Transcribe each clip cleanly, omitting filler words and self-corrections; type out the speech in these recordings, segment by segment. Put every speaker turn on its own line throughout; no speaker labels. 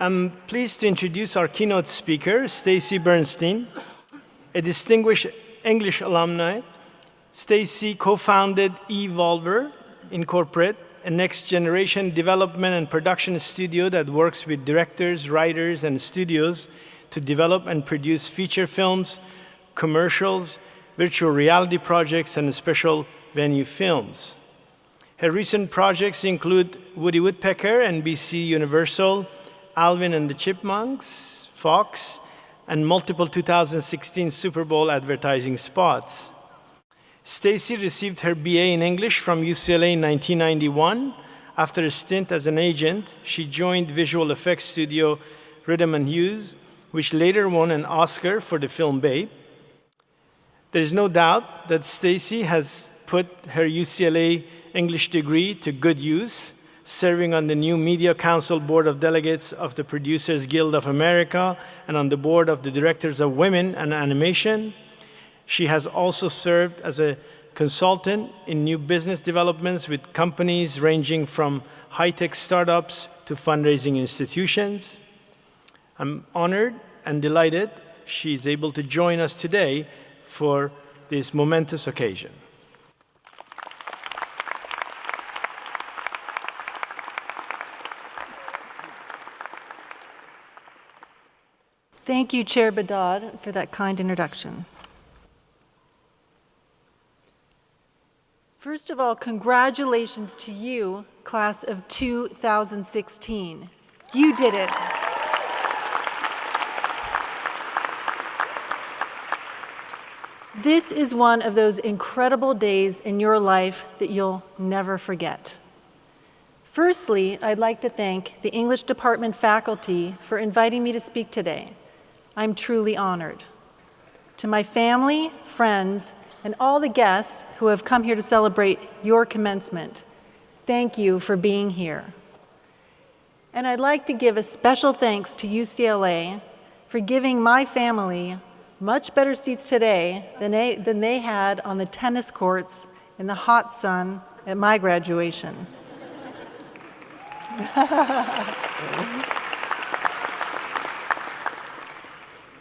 I'm pleased to introduce our keynote speaker, Stacy Burstin, a distinguished English alumni. Stacy co-founded Evolver Incorporated, a next-generation development and production studio that works with directors, writers, and studios to develop and produce feature films, commercials, virtual reality projects, and special venue films. Her recent projects include Woody Woodpecker, NBC Universal, Alvin and the Chipmunks, Fox, and multiple 2016 Super Bowl advertising spots. Stacy received her BA in English from UCLA in 1991. After a stint as an agent, she joined visual effects studio Rhythm and Hues, which later won an Oscar for the film Babe. There is no doubt that Stacy has put her UCLA English degree to good use, serving on the new Media Council Board of Delegates of the Producers Guild of America and on the board of the Directors of Women and Animation. She has also served as a consultant in new business developments with companies ranging from high-tech startups to fundraising institutions. I'm honored and delighted she is able to join us today for this momentous occasion.
Thank you, Chair Badad, for that kind introduction. First of all, congratulations to you, class of 2016. You did it. This is one of those incredible days in your life that you'll never forget. Firstly, I'd like to thank the English Department faculty for inviting me to speak today. I'm truly honored. To my family, friends, and all the guests who have come here to celebrate your commencement, thank you for being here. And I'd like to give a special thanks to UCLA for giving my family much better seats today than they had on the tennis courts in the hot sun at my graduation.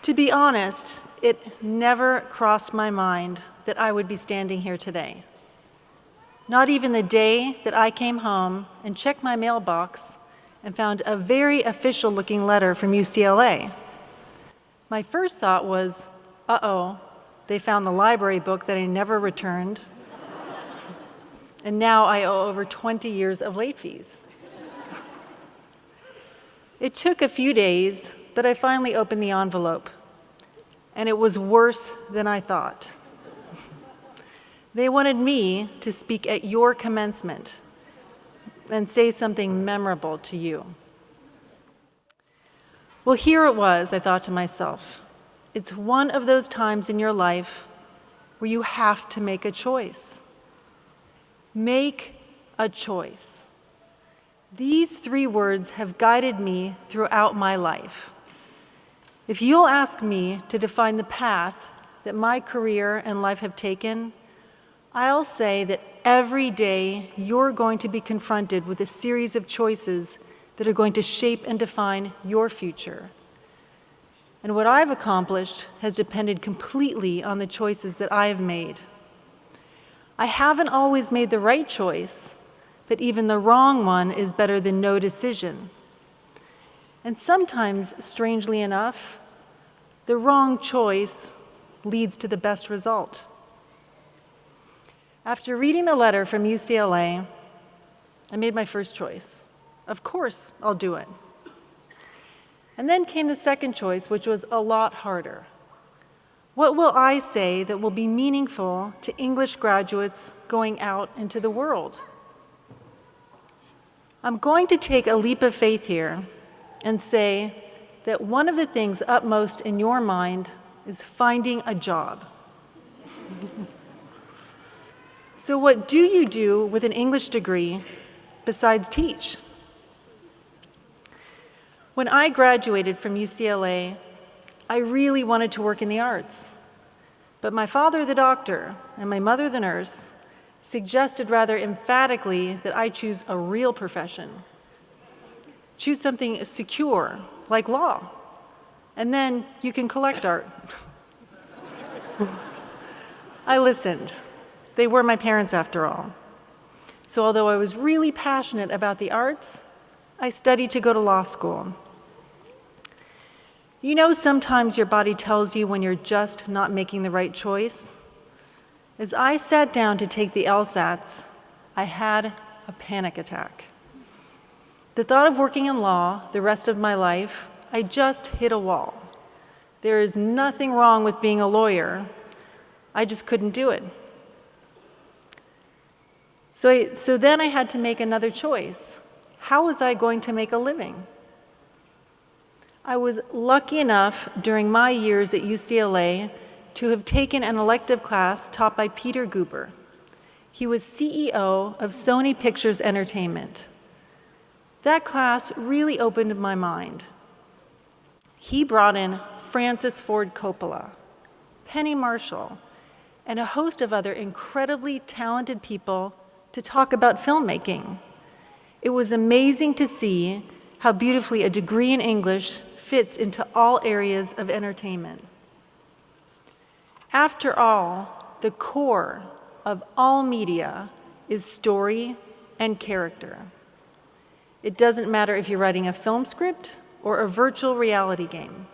To be honest, it never crossed my mind that I would be standing here today. Not even the day that I came home and checked my mailbox and found a very official-looking letter from UCLA. My first thought was, uh-oh, they found the library book that I never returned, and now I owe over 20 years of late fees. It took a few days, but I finally opened the envelope, and it was worse than I thought. They wanted me to speak at your commencement and say something memorable to you. Well, here it was, I thought to myself. It's one of those times in your life where you have to make a choice. Make a choice. These three words have guided me throughout my life. If you'll ask me to define the path that my career and life have taken, I'll say that every day you're going to be confronted with a series of choices that are going to shape and define your future. And what I've accomplished has depended completely on the choices that I have made. I haven't always made the right choice, but even the wrong one is better than no decision. And sometimes, strangely enough, the wrong choice leads to the best result. After reading the letter from UCLA, I made my first choice. Of course, I'll do it. And then came the second choice, which was a lot harder. What will I say that will be meaningful to English graduates going out into the world? I'm going to take a leap of faith here and say that one of the things upmost in your mind is finding a job. So what do you do with an English degree besides teach? When I graduated from UCLA, I really wanted to work in the arts. But my father, the doctor, and my mother, the nurse, suggested rather emphatically that I choose a real profession. Choose something secure like law. And then you can collect art. I listened. They were my parents after all. So although I was really passionate about the arts, I studied to go to law school. You know, sometimes your body tells you when you're just not making the right choice. As I sat down to take the LSATs, I had a panic attack. The thought of working in law the rest of my life, I just hit a wall. There is nothing wrong with being a lawyer. I just couldn't do it. So then I had to make another choice. How was I going to make a living? I was lucky enough during my years at UCLA to have taken an elective class taught by Peter Guber. He was CEO of Sony Pictures Entertainment. That class really opened my mind. He brought in Francis Ford Coppola, Penny Marshall, and a host of other incredibly talented people to talk about filmmaking. It was amazing to see how beautifully a degree in English fits into all areas of entertainment. After all, the core of all media is story and character. It doesn't matter if you're writing a film script or a virtual reality game.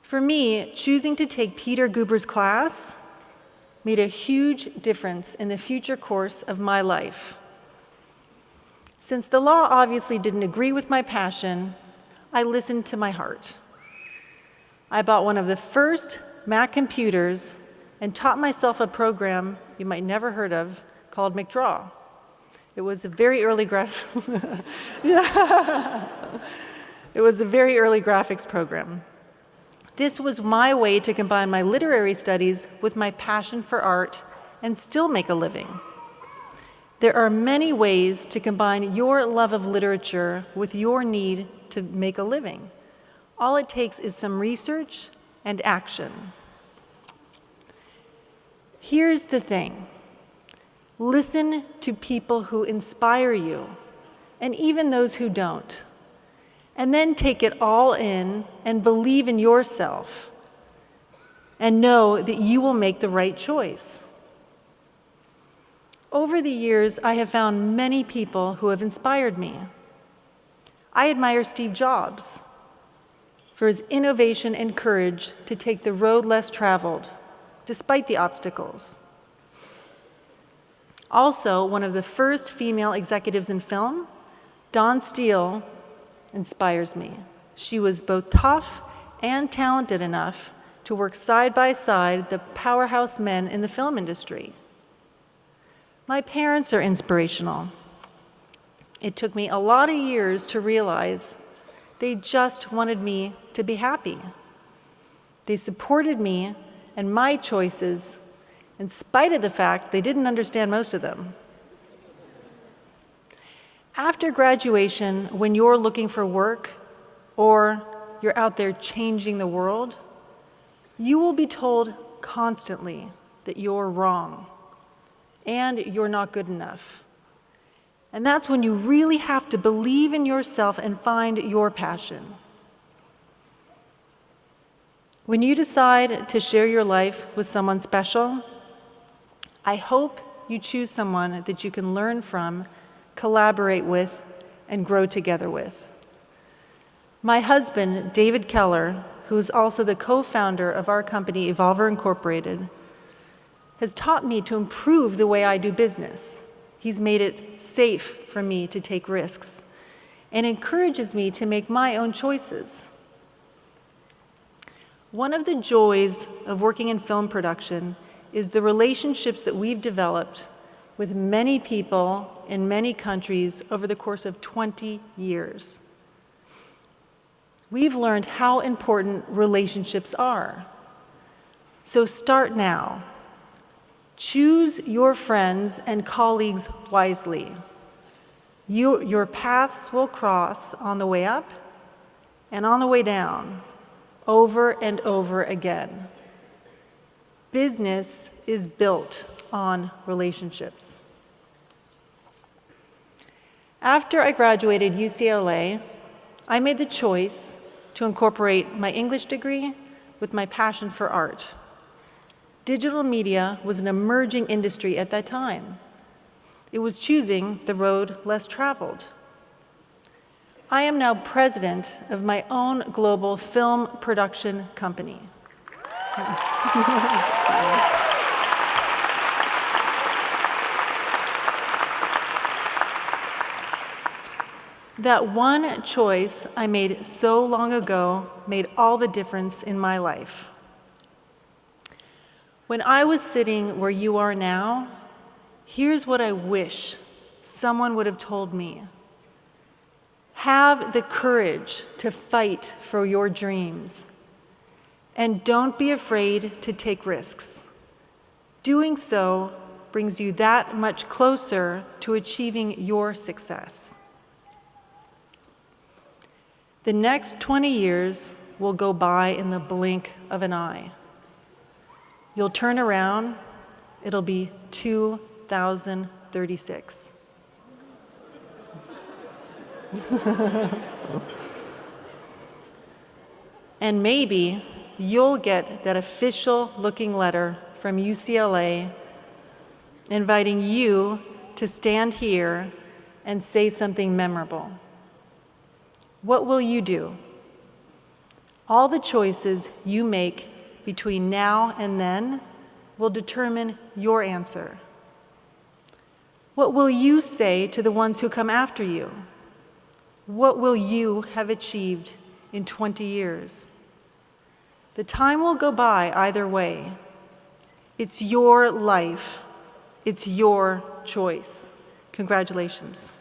For me, choosing to take Peter Guber's class made a huge difference in the future course of my life. Since the law obviously didn't agree with my passion, I listened to my heart. I bought one of the first Mac computers and taught myself a program you might never heard of called McDraw. It was a very early It was a very early graphics program. This was my way to combine my literary studies with my passion for art and still make a living. There are many ways to combine your love of literature with your need to make a living. All it takes is some research and action. Here's the thing. Listen to people who inspire you, and even those who don't. And then take it all in and believe in yourself and know that you will make the right choice. Over the years, I have found many people who have inspired me. I admire Steve Jobs for his innovation and courage to take the road less traveled, despite the obstacles. Also, one of the first female executives in film, Dawn Steele, inspires me. She was both tough and talented enough to work side by side the powerhouse men in the film industry. My parents are inspirational. It took me a lot of years to realize they just wanted me to be happy. They supported me and my choices in spite of the fact they didn't understand most of them. After graduation, when you're looking for work or you're out there changing the world, you will be told constantly that you're wrong and you're not good enough. And that's when you really have to believe in yourself and find your passion. When you decide to share your life with someone special, I hope you choose someone that you can learn from, collaborate with, and grow together with. My husband, David Keller, who is also the co-founder of our company, Evolver Incorporated, has taught me to improve the way I do business. He's made it safe for me to take risks and encourages me to make my own choices. One of the joys of working in film production is the relationships that we've developed with many people in many countries over the course of 20 years. We've learned how important relationships are. So start now. Choose your friends and colleagues wisely. Your paths will cross on the way up and on the way down, over and over again. Business is built on relationships. After I graduated UCLA, I made the choice to incorporate my English degree with my passion for art. Digital media was an emerging industry at that time. It was choosing the road less traveled. I am now president of my own global film production company. That one choice I made so long ago made all the difference in my life. When I was sitting where you are now, here's what I wish someone would have told me. Have the courage to fight for your dreams, and don't be afraid to take risks. Doing so brings you that much closer to achieving your success. The next 20 years will go by in the blink of an eye. You'll turn around, it'll be 2036. And maybe you'll get that official looking letter from UCLA inviting you to stand here and say something memorable. What will you do? All the choices you make between now and then will determine your answer. What will you say to the ones who come after you? What will you have achieved in 20 years? The time will go by either way. It's your life. It's your choice. Congratulations.